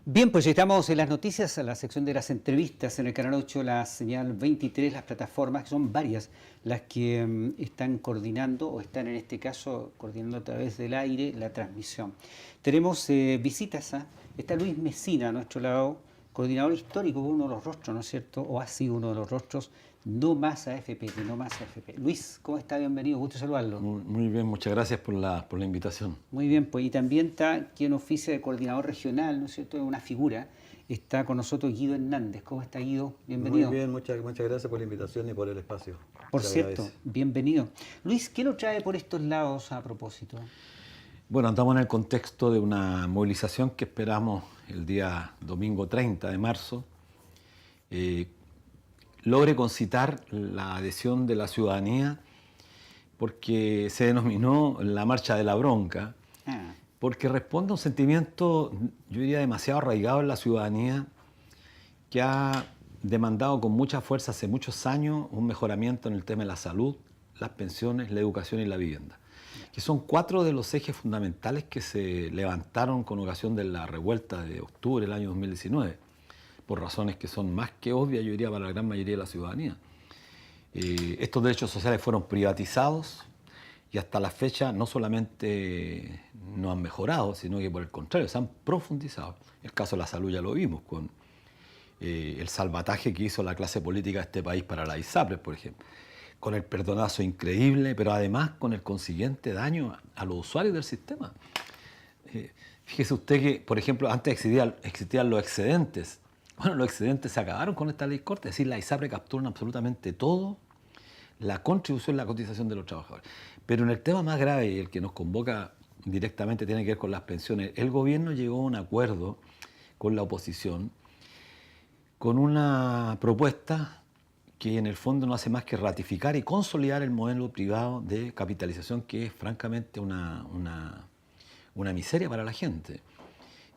Bien, pues estamos en las noticias, en la sección de las entrevistas, en el canal 8, la señal 23, las plataformas, que son varias las que están coordinando o están en este caso coordinando a través del aire la transmisión. Tenemos visitas, está Luis Mesina a nuestro lado, coordinador histórico, uno de los rostros, ¿no es cierto? O ha sido uno de los rostros, No Más AFP, de No Más AFP. Luis, ¿cómo está? Bienvenido, gusto saludarlo. Muy bien, muchas gracias por la invitación. Muy bien, pues y también está quien oficia de coordinador regional, ¿no es cierto? Es una figura. Está con nosotros Guido Hernández. ¿Cómo está, Guido? Bienvenido. Muy bien, muchas gracias por la invitación y por el espacio. Por cierto, bienvenido. Luis, ¿qué lo trae por estos lados a propósito? Bueno, andamos en el contexto de una movilización que esperamos el día domingo 30 de marzo. Logre concitar la adhesión de la ciudadanía porque se denominó la Marcha de la Bronca, porque responde a un sentimiento, yo diría, demasiado arraigado en la ciudadanía, que ha demandado con mucha fuerza hace muchos años un mejoramiento en el tema de la salud, las pensiones, la educación y la vivienda, que son 4 de los ejes fundamentales que se levantaron con ocasión de la revuelta de octubre del año 2019, por razones que son más que obvias, yo diría, para la gran mayoría de la ciudadanía. Estos derechos sociales fueron privatizados y hasta la fecha no solamente no han mejorado, sino que por el contrario, se han profundizado. El caso de la salud ya lo vimos con el salvataje que hizo la clase política de este país para la ISAPRES, por ejemplo, con el perdonazo increíble, pero además con el consiguiente daño a los usuarios del sistema. Fíjese usted que, por ejemplo, antes existían los excedentes. Bueno, los excedentes se acabaron con esta ley corta, es decir, la ISAPRES capturan absolutamente todo, la contribución, la cotización de los trabajadores. Pero en el tema más grave y el que nos convoca directamente tiene que ver con las pensiones. El gobierno llegó a un acuerdo con la oposición, con una propuesta que en el fondo no hace más que ratificar y consolidar el modelo privado de capitalización, que es francamente una miseria para la gente.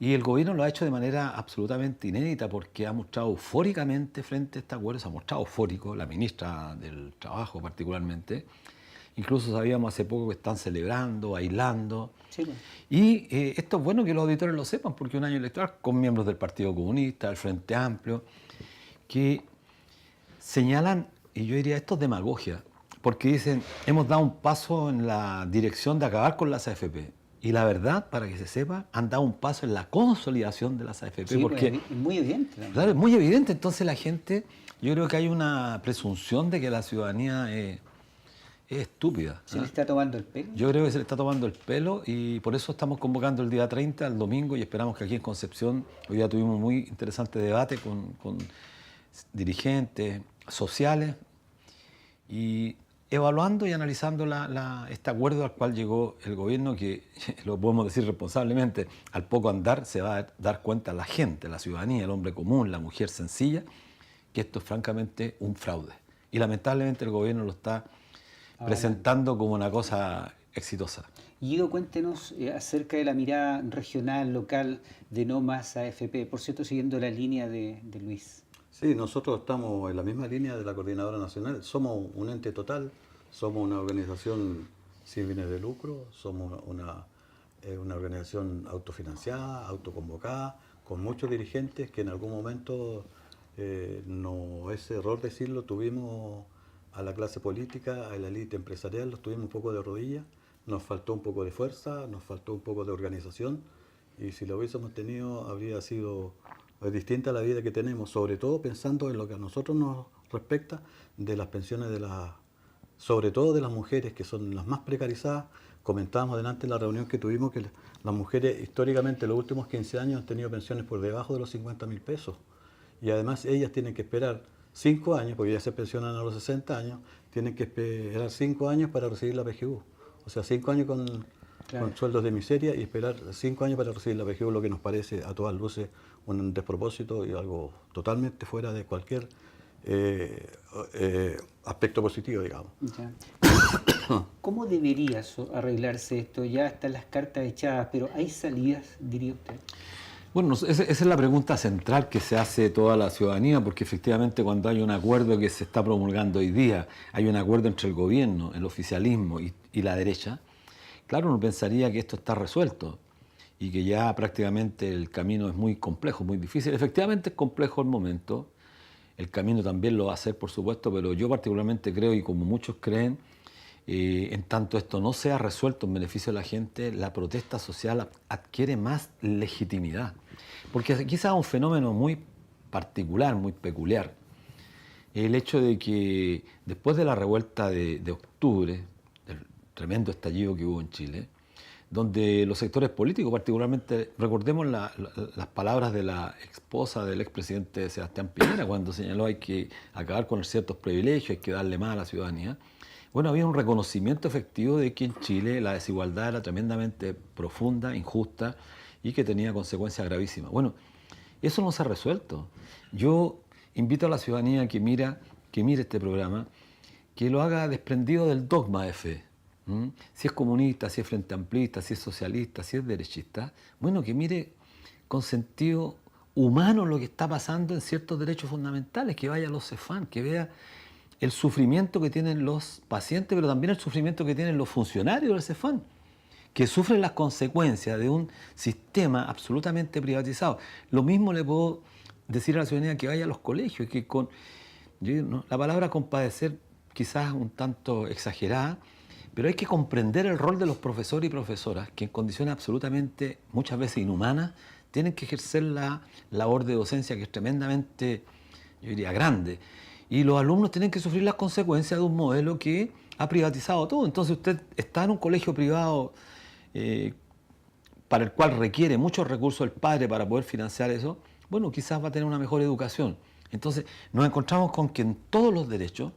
Y el gobierno lo ha hecho de manera absolutamente inédita porque ha mostrado eufóricamente frente a este acuerdo, se ha mostrado eufórico, la ministra del Trabajo particularmente. Incluso sabíamos hace poco que están celebrando, bailando. Sí. Y esto es bueno que los auditores lo sepan porque es un año electoral con miembros del Partido Comunista, del Frente Amplio, que señalan, y yo diría esto es demagogia, porque dicen, hemos dado un paso en la dirección de acabar con las AFP. Y la verdad, para que se sepa, han dado un paso en la consolidación de las AFP. Sí, porque es muy evidente. Claro, es muy evidente. Entonces la gente, yo creo que hay una presunción de que la ciudadanía es estúpida. ¿Se le está tomando el pelo? Yo creo que se le está tomando el pelo y por eso estamos convocando el día 30, el domingo, y esperamos que aquí en Concepción, hoy día tuvimos un muy interesante debate con dirigentes sociales y evaluando y analizando este acuerdo al cual llegó el gobierno, que lo podemos decir responsablemente, al poco andar se va a dar cuenta la gente, la ciudadanía, el hombre común, la mujer sencilla, que esto es francamente un fraude. Y lamentablemente el gobierno lo está presentando como una cosa exitosa. Guido, cuéntenos acerca de la mirada regional, local de No Más AFP, por cierto, siguiendo la línea de Luis. Sí, nosotros estamos en la misma línea de la Coordinadora Nacional. Somos un ente total, somos una organización sin fines de lucro, somos una organización autofinanciada, autoconvocada, con muchos dirigentes que en algún momento, no es error decirlo, tuvimos a la clase política, a la élite empresarial, los tuvimos un poco de rodillas, nos faltó un poco de fuerza, nos faltó un poco de organización, y si lo hubiésemos tenido habría sido distinta a la vida que tenemos, sobre todo pensando en lo que a nosotros nos respecta de las pensiones sobre todo de las mujeres, que son las más precarizadas. Comentábamos delante en la reunión que tuvimos que las mujeres históricamente los últimos 15 años han tenido pensiones por debajo de los 50.000 pesos, y además ellas tienen que esperar 5 años, porque ya se pensionan a los 60 años, tienen que esperar 5 años para recibir la PGU. O sea, 5 años con sueldos de miseria y esperar 5 años para recibir la PGU, lo que nos parece a todas luces un despropósito y algo totalmente fuera de cualquier aspecto positivo, digamos. Ya. ¿Cómo debería arreglarse esto? Ya están las cartas echadas, pero ¿hay salidas, diría usted? Bueno, esa es la pregunta central que se hace toda la ciudadanía, porque efectivamente cuando hay un acuerdo que se está promulgando hoy día, hay un acuerdo entre el gobierno, el oficialismo y la derecha, claro, uno pensaría que esto está resuelto. y que ya prácticamente el camino es muy complejo, muy difícil. Efectivamente es complejo el momento, el camino también lo va a hacer, por supuesto, pero yo particularmente creo, y como muchos creen, en tanto esto no sea resuelto en beneficio de la gente, la protesta social adquiere más legitimidad. Porque quizás un fenómeno muy particular, muy peculiar, el hecho de que después de la revuelta de octubre, del tremendo estallido que hubo en Chile, donde los sectores políticos, particularmente, recordemos las palabras de la esposa del expresidente Sebastián Piñera, cuando señaló hay que acabar con ciertos privilegios, hay que darle más a la ciudadanía. Bueno, había un reconocimiento efectivo de que en Chile la desigualdad era tremendamente profunda, injusta y que tenía consecuencias gravísimas. Bueno, eso no se ha resuelto. Yo invito a la ciudadanía que mire este programa, que lo haga desprendido del dogma de fe. Si es comunista, si es frente amplista, si es socialista, si es derechista, bueno, que mire con sentido humano lo que está pasando en ciertos derechos fundamentales, que vaya a los CEFAM, que vea el sufrimiento que tienen los pacientes, pero también el sufrimiento que tienen los funcionarios del CEFAM, que sufren las consecuencias de un sistema absolutamente privatizado. Lo mismo le puedo decir a la ciudadanía que vaya a los colegios, que la palabra compadecer quizás un tanto exagerada, pero hay que comprender el rol de los profesores y profesoras que en condiciones absolutamente, muchas veces inhumanas, tienen que ejercer la labor de docencia que es tremendamente, yo diría, grande. Y los alumnos tienen que sufrir las consecuencias de un modelo que ha privatizado todo. Entonces usted está en un colegio privado para el cual requiere muchos recursos el padre para poder financiar eso, bueno, quizás va a tener una mejor educación. Entonces nos encontramos con que en todos los derechos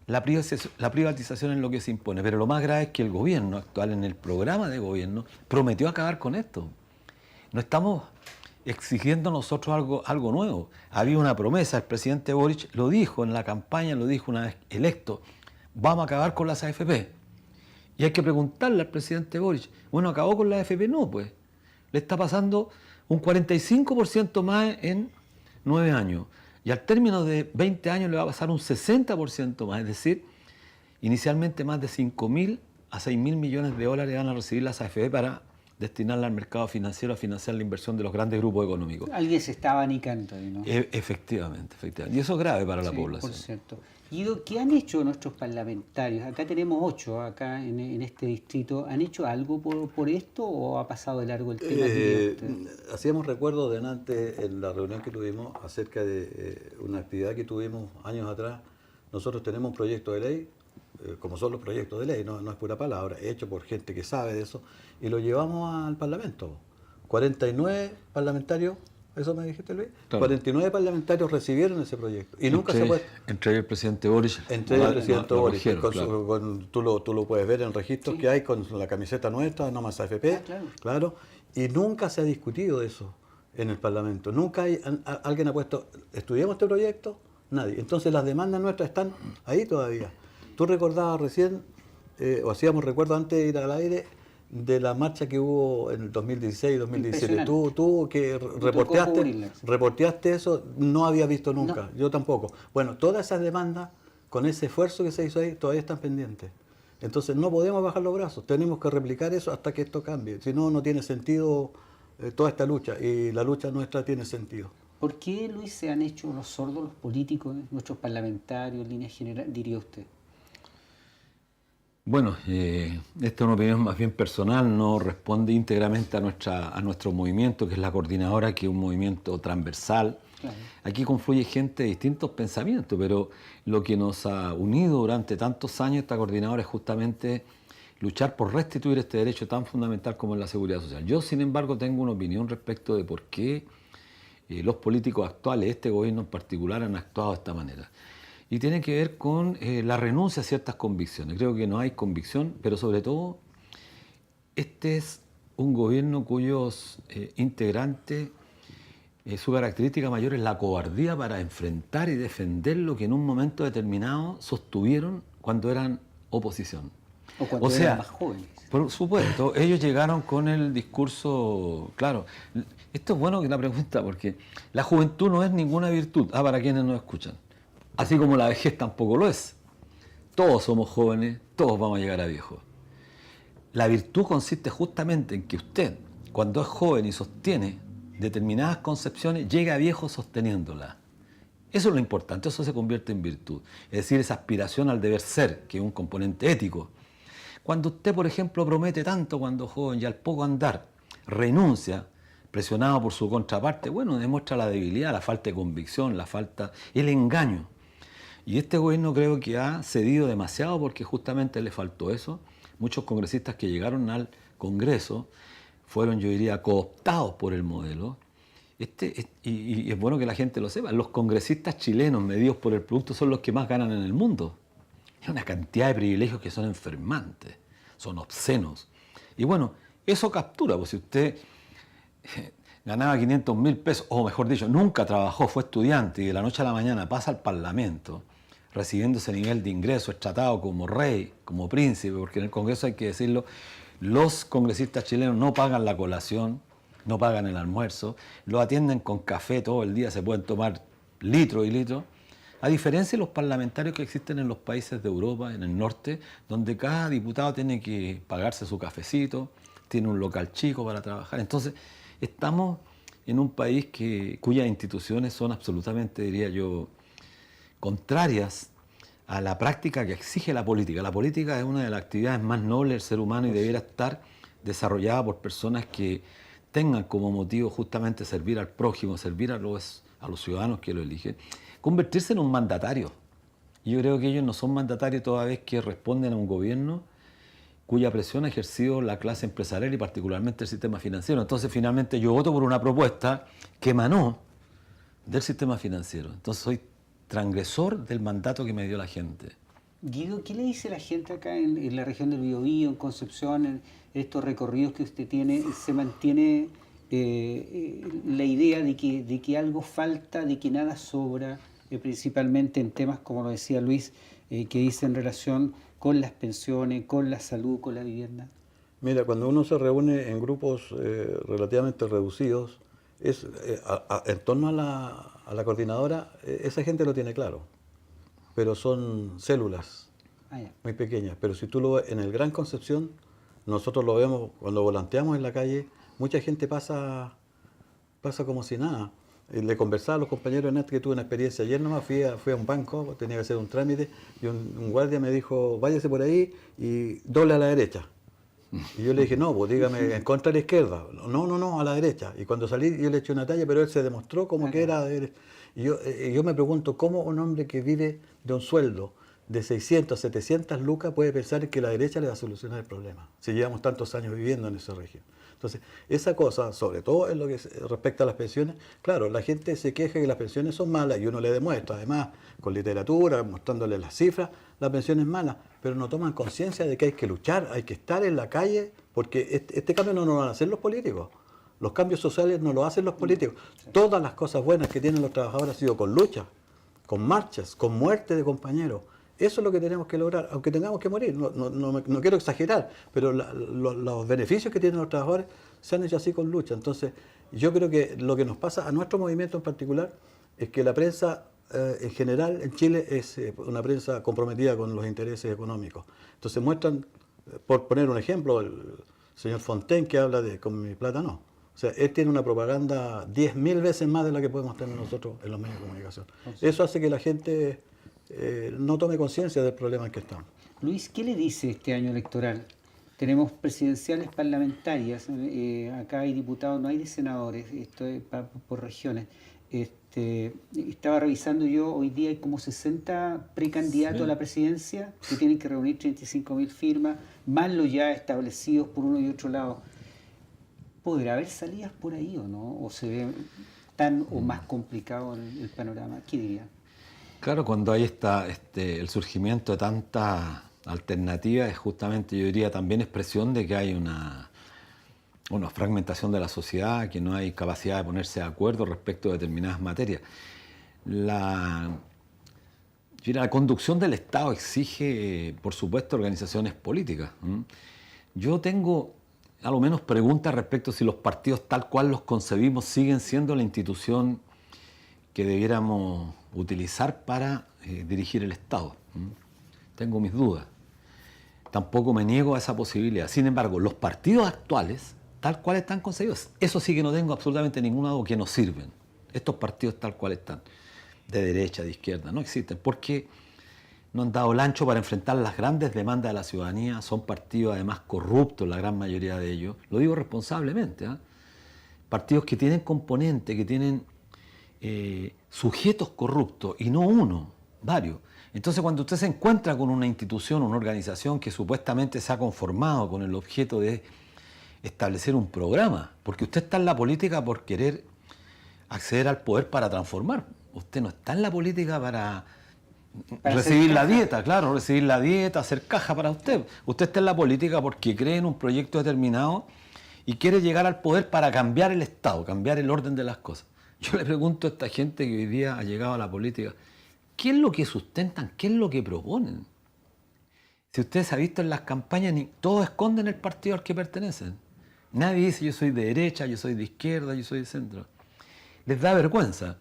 la privatización es lo que se impone, pero lo más grave es que el gobierno actual, en el programa de gobierno, prometió acabar con esto. No estamos exigiendo nosotros algo nuevo. Había una promesa, el presidente Boric lo dijo en la campaña, lo dijo una vez electo, vamos a acabar con las AFP. Y hay que preguntarle al presidente Boric, bueno, ¿acabó con las AFP? No, pues. Le está pasando un 45% más en 9 años. Y al término de 20 años le va a pasar un 60% más, es decir, inicialmente más de 5.000 a 6.000 millones de dólares van a recibir las AFP para destinarla al mercado financiero a financiar la inversión de los grandes grupos económicos. Alguien se está abanicando ahí, ¿no? Efectivamente. Y eso es grave para la población. Por cierto. Guido, ¿qué han hecho nuestros parlamentarios? Acá tenemos 8, acá en este distrito. ¿Han hecho algo por esto o ha pasado de largo el tema? Hacíamos recuerdo delante en la reunión que tuvimos acerca de una actividad que tuvimos años atrás. Nosotros tenemos un proyecto de ley, como son los proyectos de ley, no es pura palabra, hecho por gente que sabe de eso, y lo llevamos al Parlamento. 49 parlamentarios. ¿Eso me dijiste, Luis? Claro. 49 parlamentarios recibieron ese proyecto. Y nunca se puede... Entre el presidente Boric. Entre el presidente Boric. Tú lo puedes ver en registros que hay con la camiseta nuestra, no más AFP. Claro. Y nunca se ha discutido eso en el Parlamento. Nunca alguien ha puesto, ¿estudiamos este proyecto? Nadie. Entonces las demandas nuestras están ahí todavía. Tú recordabas recién, o hacíamos recuerdo antes de ir al aire, de la marcha que hubo en el 2016 2017. Tú que reporteaste eso, no había visto nunca, no. Yo tampoco. Bueno, todas esas demandas, con ese esfuerzo que se hizo ahí, todavía están pendientes. Entonces no podemos bajar los brazos, tenemos que replicar eso hasta que esto cambie. Si no, no tiene sentido toda esta lucha, y la lucha nuestra tiene sentido. ¿Por qué, Luis, se han hecho los sordos los políticos, nuestros parlamentarios, en línea general, diría usted? Bueno, esta es una opinión más bien personal, no responde íntegramente a nuestro movimiento, que es la coordinadora, que es un movimiento transversal. Claro. Aquí confluye gente de distintos pensamientos, pero lo que nos ha unido durante tantos años esta coordinadora es justamente luchar por restituir este derecho tan fundamental como es la seguridad social. Yo, sin embargo, tengo una opinión respecto de por qué los políticos actuales, este gobierno en particular, han actuado de esta manera. Y tiene que ver con la renuncia a ciertas convicciones. Creo que no hay convicción, pero sobre todo, este es un gobierno cuyos integrantes, su característica mayor es la cobardía para enfrentar y defender lo que en un momento determinado sostuvieron cuando eran oposición. O cuando eran más jóvenes. Por supuesto, ellos llegaron con el discurso, claro, esto es bueno que la pregunta, porque la juventud no es ninguna virtud, para quienes nos escuchan. Así como la vejez tampoco lo es. Todos somos jóvenes, todos vamos a llegar a viejos. La virtud consiste justamente en que usted, cuando es joven y sostiene determinadas concepciones, llega a viejo sosteniéndolas. Eso es lo importante, eso se convierte en virtud. Es decir, esa aspiración al deber ser, que es un componente ético. Cuando usted, por ejemplo, promete tanto cuando joven y al poco andar renuncia, presionado por su contraparte, bueno, demuestra la debilidad, la falta de convicción, el engaño. Y este gobierno creo que ha cedido demasiado porque justamente le faltó eso. Muchos congresistas que llegaron al Congreso fueron, yo diría, cooptados por el modelo. Y es bueno que la gente lo sepa, los congresistas chilenos medidos por el producto son los que más ganan en el mundo. Es una cantidad de privilegios que son enfermantes, son obscenos. Y bueno, eso captura, pues si usted ganaba 500.000 pesos, o mejor dicho, nunca trabajó, fue estudiante y de la noche a la mañana pasa al Parlamento, recibiendo ese nivel de ingreso, es tratado como rey, como príncipe, porque en el Congreso hay que decirlo, los congresistas chilenos no pagan la colación, no pagan el almuerzo, lo atienden con café todo el día, se pueden tomar litros y litros, a diferencia de los parlamentarios que existen en los países de Europa, en el norte, donde cada diputado tiene que pagarse su cafecito, tiene un local chico para trabajar. Entonces, estamos en un país cuyas instituciones son absolutamente, diría yo, contrarias a la práctica que exige la política. La política es una de las actividades más nobles del ser humano y debiera estar desarrollada por personas que tengan como motivo justamente servir al prójimo, servir a los ciudadanos que lo eligen, convertirse en un mandatario. Y yo creo que ellos no son mandatarios toda vez que responden a un gobierno cuya presión ha ejercido la clase empresarial y particularmente el sistema financiero. Entonces, finalmente, yo voto por una propuesta que emanó del sistema financiero. Entonces, soy transgresor del mandato que me dio la gente. Guido, ¿qué le dice la gente acá en la región del Biobío, en Concepción, en estos recorridos que usted tiene? ¿Se mantiene la idea de que algo falta, de que nada sobra, principalmente en temas, como lo decía Luis, que dice en relación con las pensiones, con la salud, con la vivienda? Mira, cuando uno se reúne en grupos relativamente reducidos, en torno a la coordinadora, esa gente lo tiene claro, pero son células muy pequeñas. Pero si tú lo ves en el Gran Concepción, nosotros lo vemos cuando volanteamos en la calle, mucha gente pasa como si nada. Le conversaba a los compañeros en que tuve una experiencia ayer nomás, fui a un banco, tenía que hacer un trámite, y un guardia me dijo, váyase por ahí y doble a la derecha. Y yo le dije, no, pues dígame, en contra de la izquierda. No, a la derecha. Y cuando salí yo le eché una talla, pero él se demostró como que era de derecha. Y yo me pregunto, ¿cómo un hombre que vive de un sueldo de 600, 700 lucas puede pensar que la derecha le va a solucionar el problema? Si llevamos tantos años viviendo en esa región. Entonces, esa cosa, sobre todo en lo que respecta a las pensiones, claro, la gente se queja que las pensiones son malas y uno le demuestra, además, con literatura, mostrándole las cifras, la pensión es mala, pero no toman conciencia de que hay que luchar, hay que estar en la calle, porque este cambio no lo van a hacer los políticos. Los cambios sociales no lo hacen los políticos. Todas las cosas buenas que tienen los trabajadores han sido con lucha, con marchas, con muerte de compañeros. Eso es lo que tenemos que lograr, aunque tengamos que morir. No quiero exagerar, pero los beneficios que tienen los trabajadores se han hecho así con lucha. Entonces, yo creo que lo que nos pasa a nuestro movimiento en particular es que la prensa en general en Chile es una prensa comprometida con los intereses económicos. Entonces muestran, por poner un ejemplo, el señor Fontaine que habla de con mi plata no. O sea, él tiene una propaganda 10.000 veces más de la que podemos tener nosotros en los medios de comunicación. Eso hace que la gente no tome conciencia del problema en que estamos. Luis, ¿qué le dice este año electoral? Tenemos presidenciales parlamentarias, acá hay diputados, no hay de senadores, esto es por regiones. Estaba revisando yo, hoy día hay como 60 precandidatos a la presidencia que tienen que reunir 35.000 firmas, más los ya establecidos por uno y otro lado. ¿Podrá haber salidas por ahí o no? ¿O se ve tan o más complicado el panorama? ¿Qué diría? Claro, cuando hay el surgimiento de tantas alternativas, es justamente, yo diría, también expresión de que hay una fragmentación de la sociedad, que no hay capacidad de ponerse de acuerdo respecto de determinadas materias. La conducción del Estado exige, por supuesto, organizaciones políticas. Yo tengo, a lo menos, preguntas respecto a si los partidos tal cual los concebimos siguen siendo la institución que debiéramos utilizar para dirigir el Estado. Tengo mis dudas. Tampoco me niego a esa posibilidad. Sin embargo, los partidos actuales, tal cual están concebidos. Eso sí que no tengo absolutamente ninguna duda que no sirven. Estos partidos tal cual están, de derecha, de izquierda, no existen, porque no han dado el ancho para enfrentar las grandes demandas de la ciudadanía. Son partidos además corruptos, la gran mayoría de ellos. Lo digo responsablemente, ¿eh? Partidos que tienen componentes, que tienen sujetos corruptos, y no uno, varios. Entonces, cuando usted se encuentra con una institución, una organización que supuestamente se ha conformado con el objeto de establecer un programa, porque usted está en la política por querer acceder al poder para transformar. Usted no está en la política para recibir la dieta, claro, recibir la dieta, hacer caja para usted. Usted está en la política porque cree en un proyecto determinado y quiere llegar al poder para cambiar el Estado, cambiar el orden de las cosas. Yo le pregunto a esta gente que hoy día ha llegado a la política, ¿qué es lo que sustentan? ¿Qué es lo que proponen? Si usted se ha visto en las campañas, todos esconden el partido al que pertenecen. Nadie dice yo soy de derecha, yo soy de izquierda, yo soy de centro. Les da vergüenza.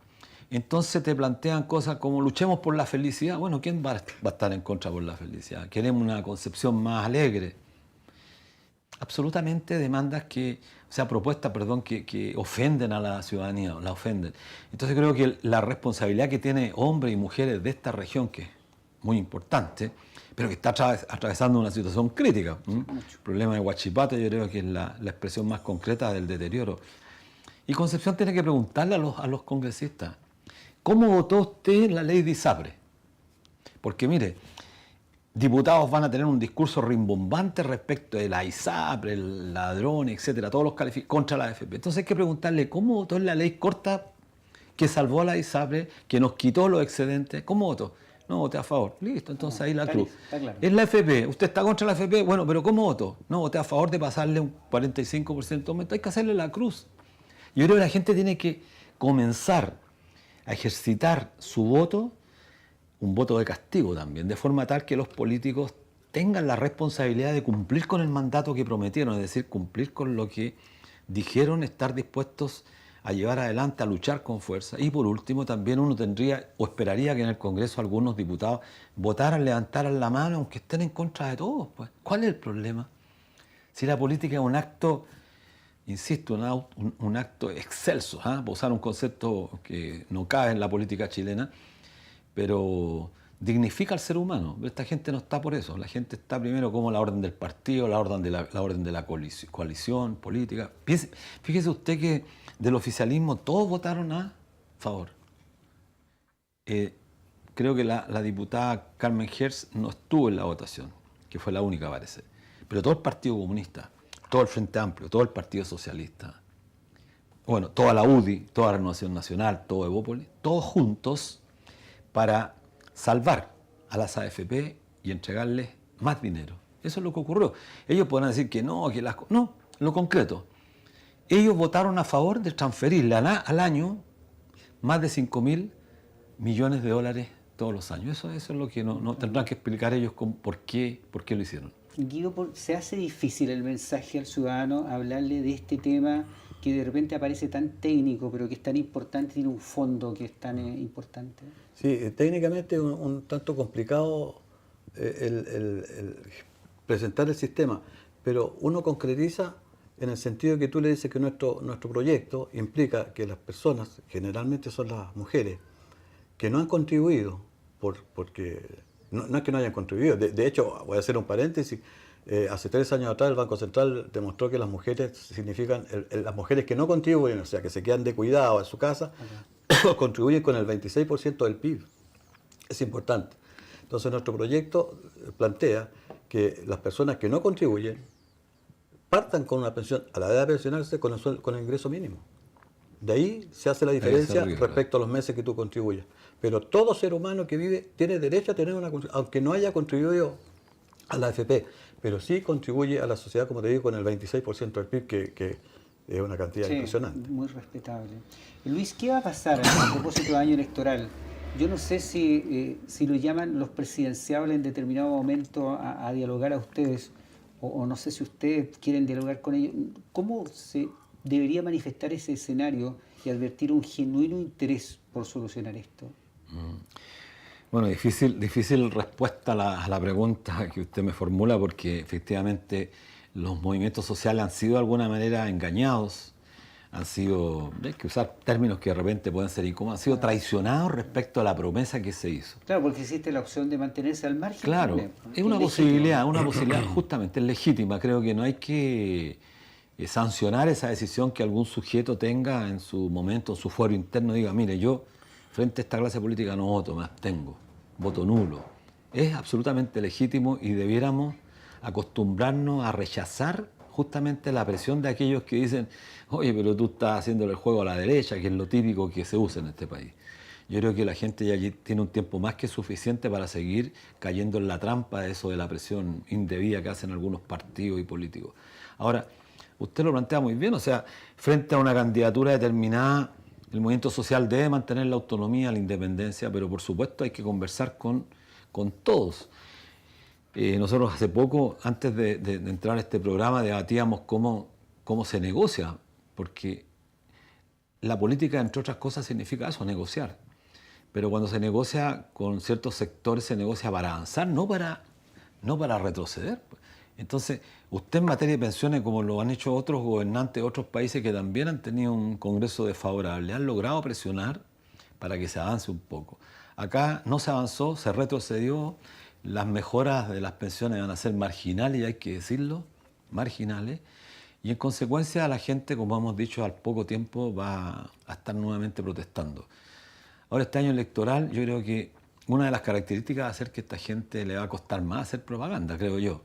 Entonces te plantean cosas como luchemos por la felicidad. Bueno, ¿quién va a estar en contra por la felicidad? Queremos una concepción más alegre. Absolutamente demandas propuestas, que ofenden a la ciudadanía, la ofenden. Entonces creo que la responsabilidad que tiene hombres y mujeres de esta región, que es muy importante, pero que está atravesando una situación crítica. El problema de Huachipato yo creo que es la expresión más concreta del deterioro. Y Concepción tiene que preguntarle a los congresistas, ¿cómo votó usted la ley de ISAPRE? Porque mire, diputados van a tener un discurso rimbombante respecto de la ISAPRE, el ladrón, etcétera, todos los calificados contra la AFP. Entonces hay que preguntarle cómo votó en la ley corta que salvó a la ISAPRE, que nos quitó los excedentes. ¿Cómo votó? No, voté a favor. Listo, entonces ahí la cruz. Claro. Es la AFP. ¿Usted está contra la AFP? Bueno, pero ¿cómo votó? No, voté a favor de pasarle un 45% de aumento. Hay que hacerle la cruz. Yo creo que la gente tiene que comenzar a ejercitar su voto, un voto de castigo también, de forma tal que los políticos tengan la responsabilidad de cumplir con el mandato que prometieron, es decir, cumplir con lo que dijeron estar dispuestos a llevar adelante, a luchar con fuerza. Y por último, también uno tendría o esperaría que en el Congreso algunos diputados votaran, levantaran la mano, aunque estén en contra de todos. Pues, ¿cuál es el problema? Si la política es un acto, insisto, un acto excelso, por usar un concepto que no cabe en la política chilena, pero dignifica al ser humano. Esta gente no está por eso. La gente está primero como la orden del partido, la orden de la coalición política. Fíjese usted que del oficialismo todos votaron a favor. Creo que la diputada Carmen Hertz no estuvo en la votación, que fue la única, parece. Pero todo el Partido Comunista, todo el Frente Amplio, todo el Partido Socialista, bueno, toda la UDI, toda la Renovación Nacional, todo Evópolis, todos juntos para salvar a las AFP y entregarles más dinero. Eso es lo que ocurrió. Ellos podrán decir que no, no, lo concreto. Ellos votaron a favor de transferirle al año más de 5.000 millones de dólares todos los años. Eso es lo que no tendrán que explicar ellos por qué lo hicieron. Guido, ¿se hace difícil el mensaje al ciudadano hablarle de este tema que de repente aparece tan técnico, pero que es tan importante, tiene un fondo que es tan importante? Sí, técnicamente un tanto complicado el presentar el sistema, pero uno concretiza en el sentido que tú le dices que nuestro proyecto implica que las personas, generalmente son las mujeres, que no han contribuido, porque no es que no hayan contribuido, de hecho, voy a hacer un paréntesis, hace 3 años atrás el Banco Central demostró que las mujeres significan, las mujeres que no contribuyen, o sea, que se quedan de cuidado en su casa, contribuyen con el 26% del PIB. Es importante. Entonces nuestro proyecto plantea que las personas que no contribuyen partan con una pensión, a la edad de pensionarse, con el ingreso mínimo. De ahí se hace la diferencia respecto a los meses que tú contribuyas. Pero todo ser humano que vive tiene derecho a tener una contribución, aunque no haya contribuido a la AFP, pero sí contribuye a la sociedad, como te digo, con el 26% del PIB, que es una cantidad impresionante. Muy respetable. Luis, ¿qué va a pasar a propósito de año electoral? Yo no sé si lo llaman los presidenciables en determinado momento a dialogar a ustedes, o no sé si ustedes quieren dialogar con ellos. ¿Cómo se debería manifestar ese escenario y advertir un genuino interés por solucionar esto? Bueno, difícil respuesta a la pregunta que usted me formula, porque efectivamente los movimientos sociales han sido de alguna manera engañados, han sido, hay que usar términos que de repente pueden ser incómodos, han sido traicionados respecto a la promesa que se hizo. Claro, porque existe la opción de mantenerse al margen. Claro, es una posibilidad justamente legítima. Creo que no hay que sancionar esa decisión que algún sujeto tenga en su momento, en su fuero interno, diga, mire, yo frente a esta clase política no voto, me abstengo, voto nulo. Es absolutamente legítimo y debiéramos acostumbrarnos a rechazar justamente la presión de aquellos que dicen, oye, pero tú estás haciéndole el juego a la derecha, que es lo típico que se usa en este país. Yo creo que la gente ya tiene un tiempo más que suficiente para seguir cayendo en la trampa de eso de la presión indebida que hacen algunos partidos y políticos. Ahora, usted lo plantea muy bien, o sea, frente a una candidatura determinada, el movimiento social debe mantener la autonomía, la independencia, pero por supuesto hay que conversar con todos. Nosotros hace poco, antes de entrar a este programa, debatíamos cómo se negocia, porque la política, entre otras cosas, significa eso, negociar. Pero cuando se negocia con ciertos sectores, se negocia para avanzar, no para retroceder. Entonces, usted en materia de pensiones, como lo han hecho otros gobernantes de otros países que también han tenido un congreso desfavorable, han logrado presionar para que se avance un poco. Acá no se avanzó, se retrocedió, las mejoras de las pensiones van a ser marginales, y hay que decirlo, marginales, y en consecuencia la gente, como hemos dicho, al poco tiempo va a estar nuevamente protestando. Ahora, este año electoral, yo creo que una de las características va a ser que a esta gente le va a costar más hacer propaganda, creo yo,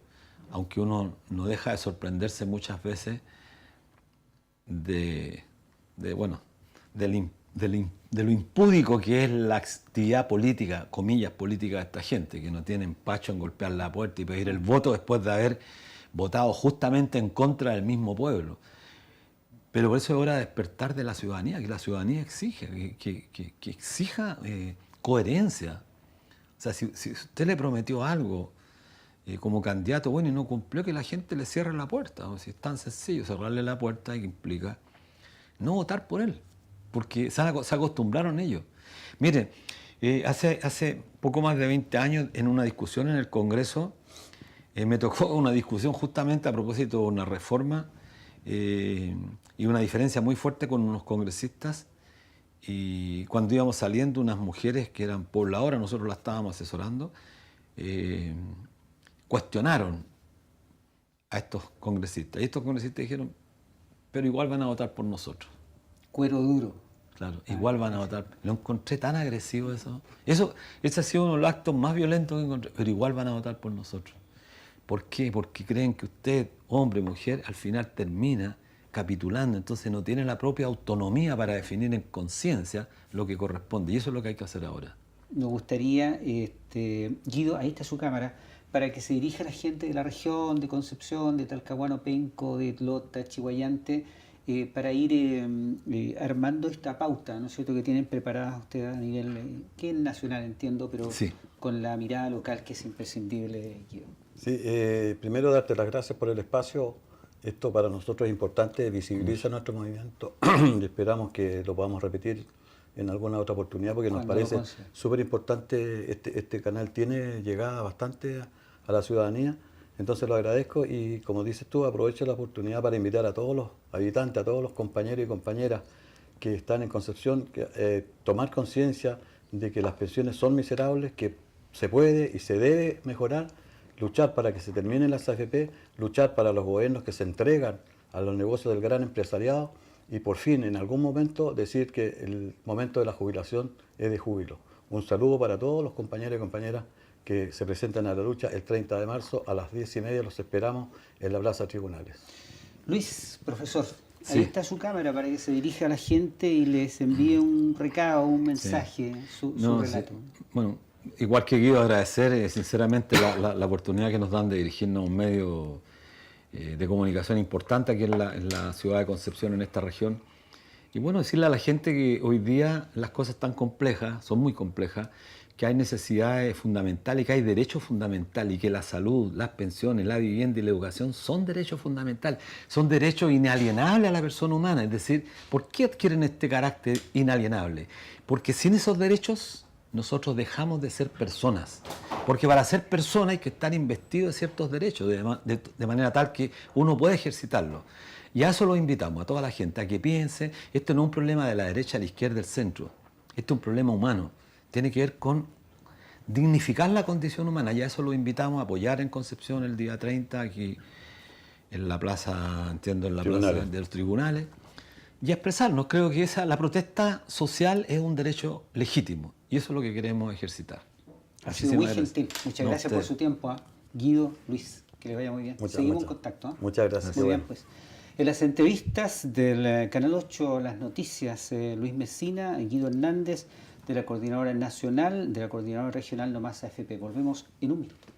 aunque uno no deja de sorprenderse muchas veces de lo impúdico que es la actividad política, comillas, política de esta gente, que no tiene empacho en golpear la puerta y pedir el voto después de haber votado justamente en contra del mismo pueblo. Pero por eso es hora de despertar de la ciudadanía, que la ciudadanía exige, que exija coherencia. O sea, si usted le prometió algo como candidato, bueno, y no cumplió, que la gente le cierre la puerta. O si es tan sencillo, cerrarle la puerta, que implica no votar por él, porque se acostumbraron ellos. Miren, hace poco más de 20 años, en una discusión en el Congreso, me tocó una discusión justamente a propósito de una reforma y una diferencia muy fuerte con unos congresistas, y cuando íbamos saliendo, unas mujeres que eran pobladoras, nosotros las estábamos asesorando, cuestionaron a estos congresistas, y estos congresistas dijeron, pero igual van a votar por nosotros. Cuero duro. Claro, igual van a votar. Lo encontré tan agresivo eso. Ese ha sido uno de los actos más violentos que encontré, pero igual van a votar por nosotros. ¿Por qué? Porque creen que usted, hombre, mujer, al final termina capitulando, entonces no tiene la propia autonomía para definir en conciencia lo que corresponde, y eso es lo que hay que hacer ahora. Nos gustaría, Guido, ahí está su cámara, para que se dirija a la gente de la región, de Concepción, de Talcahuano, Penco, de Lota, Chiguayante, para ir armando esta pauta, ¿no es cierto?, que tienen preparadas ustedes a nivel, que es nacional, entiendo, pero sí, con la mirada local, que es imprescindible, Guido. Sí, primero darte las gracias por el espacio. Esto para nosotros es importante, visibiliza nuestro movimiento y esperamos que lo podamos repetir en alguna otra oportunidad, porque nos parece súper importante. Este canal tiene llegada bastante a la ciudadanía, entonces lo agradezco, y como dices tú, aprovecho la oportunidad para invitar a todos los habitantes, a todos los compañeros y compañeras que están en Concepción, tomar conciencia de que las pensiones son miserables, que se puede y se debe mejorar, luchar para que se terminen las AFP, luchar para los gobiernos que se entregan a los negocios del gran empresariado, y por fin, en algún momento, decir que el momento de la jubilación es de júbilo. Un saludo para todos los compañeros y compañeras que se presentan a la lucha el 30 de marzo a las 10:30. Los esperamos en la Plaza Tribunales. Luis, profesor, ahí está su cámara para que se dirija a la gente y les envíe un recado, un mensaje, su relato. Sí. Bueno, igual que Guido, agradecer sinceramente la oportunidad que nos dan de dirigirnos a un medio de comunicación importante aquí en la ciudad de Concepción, en esta región. Y bueno, decirle a la gente que hoy día las cosas están complejas, son muy complejas, que hay necesidades fundamentales, que hay derechos fundamentales, y que la salud, las pensiones, la vivienda y la educación son derechos fundamentales, son derechos inalienables a la persona humana. Es decir, ¿por qué adquieren este carácter inalienable? Porque sin esos derechos nosotros dejamos de ser personas. Porque para ser persona hay que estar investido de ciertos derechos, de manera tal que uno pueda ejercitarlo. Y a eso lo invitamos a toda la gente, a que piense, esto no es un problema de la derecha, a la izquierda, del centro. Esto es un problema humano. Tiene que ver con dignificar la condición humana. Y a eso lo invitamos a apoyar en Concepción el día 30, aquí en la plaza, entiendo, en la plaza de los tribunales, y a expresarnos. Creo que la protesta social es un derecho legítimo y eso es lo que queremos ejercitar. Ha sido muy gentil. Muchas gracias por su tiempo. Guido, Luis, que le vaya muy bien. Seguimos en contacto. Muchas gracias. Muy bien, pues. En las entrevistas del Canal 8, las noticias, Luis Mesina, Guido Hernández, de la Coordinadora Nacional, de la Coordinadora Regional No Más AFP. Volvemos en un minuto.